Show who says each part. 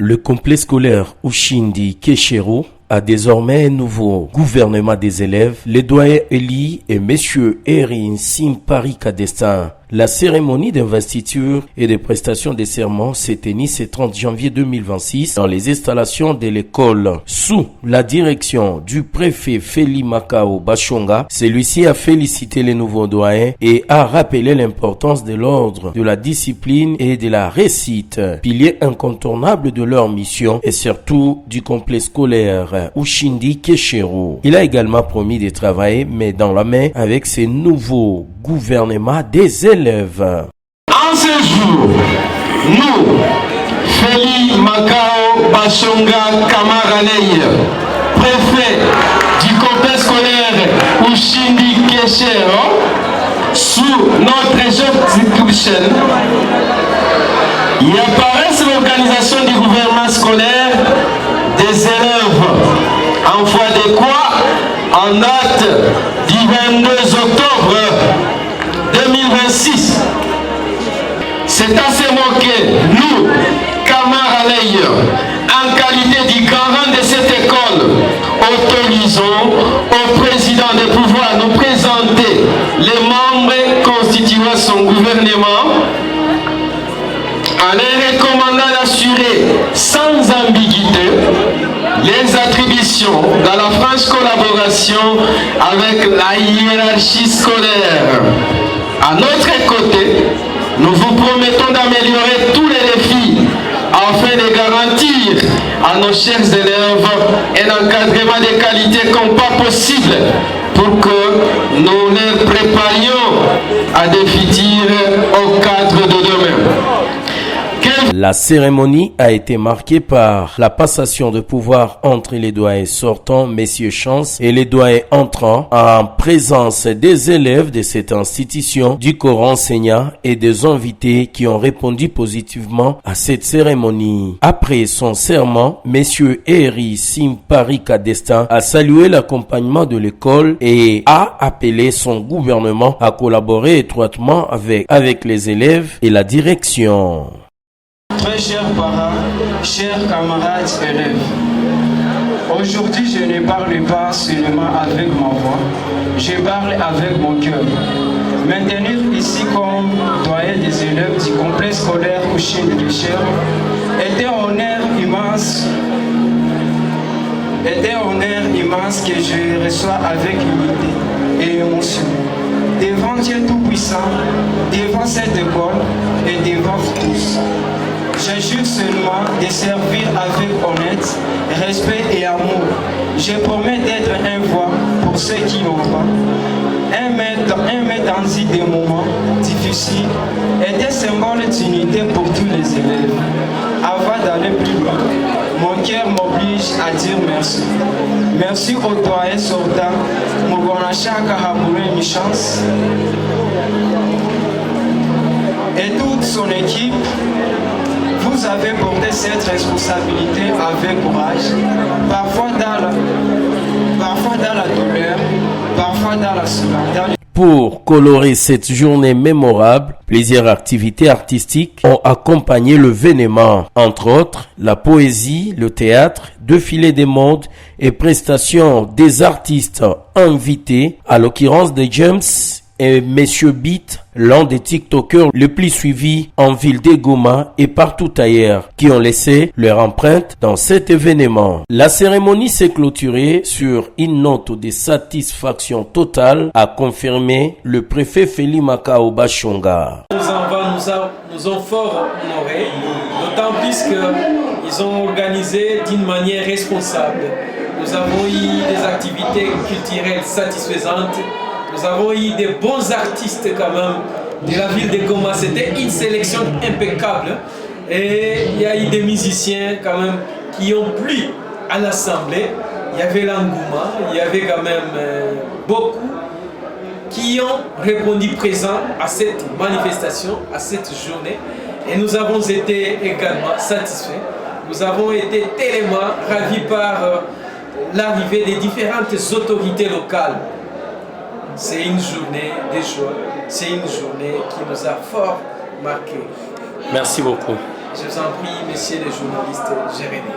Speaker 1: Le complexe scolaire Ushindi Keshero a désormais un nouveau gouvernement des élèves, les doyens Eli et messieurs Erin Simpari Kadestin. La cérémonie d'investiture et de prestation des serments s'est tenue ce 30 janvier 2026 dans les installations de l'école sous la direction du préfet Feli Makao Bashonga. Celui-ci a félicité les nouveaux doyens et a rappelé l'importance de l'ordre, de la discipline et de la réussite, pilier incontournable de leur mission et surtout du complexe scolaire Ushindi Keshero. Il a également promis de travailler main dans la main avec ces nouveaux gouvernements des élèves.
Speaker 2: En ce jour, nous, Feli Makao Bashonga Kamaralei, préfet du complexe scolaire Ushindi Keshero, sous notre juridiction, il apparaît sur l'organisation du gouvernement scolaire des élèves en foi de quoi, en date du 22 octobre 2026. C'est à ce moment que nous, Kamaralei, en qualité du garant de cette école, autorisons au président de pouvoir nous présenter les membres constituant son gouvernement en les recommandant d'assurer sans ambiguïté les attributions dans la franche collaboration avec la hiérarchie scolaire. À notre côté, nous vous promettons d'améliorer tous les défis afin de garantir à nos chers élèves un encadrement de qualité comme pas possible pour que nous les préparions à des futurs au cadre de demain.
Speaker 1: La cérémonie a été marquée par la passation de pouvoir entre les doyens sortants, messieurs Chance, et les doyens entrants, en présence des élèves de cette institution, du corps enseignant et des invités qui ont répondu positivement à cette cérémonie. Après son serment, messieurs Eri Simpari Kadestin a salué l'accompagnement de l'école et a appelé son gouvernement à collaborer étroitement avec les élèves et la direction.
Speaker 3: Très chers parents, chers camarades élèves, aujourd'hui je ne parle pas seulement avec ma voix, je parle avec mon cœur. Maintenir ici comme doyen des élèves du complexe scolaire Ushindi Keshero est un honneur immense que je reçois avec humilité et émotion. Devant Dieu Tout-Puissant, devant cette école et devant vous tous. Je jure seulement de servir avec honnêteté, respect et amour. Je promets d'être un voix pour ceux qui n'ont pas. Un maître dans des moments difficiles et des symboles d'unité pour tous les élèves. Avant d'aller plus loin, mon cœur m'oblige à dire merci. Merci au doyen sortant, Mugonachaka Habure Michance et toute son équipe. Vous avez porté cette responsabilité avec courage, parfois dans la douleur, parfois dans la sueur.
Speaker 1: Pour colorer cette journée mémorable, plusieurs activités artistiques ont accompagné le vénément. Entre autres, la poésie, le théâtre, défilé des modes et prestations des artistes invités, à l'occurrence de James et Monsieur Beat, l'un des TikTokers les plus suivis en ville de Goma et partout ailleurs, qui ont laissé leur empreinte dans cet événement. La cérémonie s'est clôturée sur une note de satisfaction totale, a confirmé le préfet Feli Makao Bashonga.
Speaker 4: Nous ont fort honorés, d'autant plus qu'ils ont organisé d'une manière responsable. Nous avons eu des activités culturelles satisfaisantes. Nous avons eu des bons artistes quand même de la ville de Goma. C'était une sélection impeccable. Et il y a eu des musiciens quand même qui ont plu à l'Assemblée. Il y avait l'Angouma, il y avait quand même beaucoup qui ont répondu présent à cette manifestation, à cette journée. Et nous avons été également satisfaits. Nous avons été tellement ravis par l'arrivée des différentes autorités locales. C'est une journée de joie, c'est une journée qui nous a fort marqué.
Speaker 1: Merci beaucoup.
Speaker 4: Je vous en prie, messieurs les journalistes, Jérémy.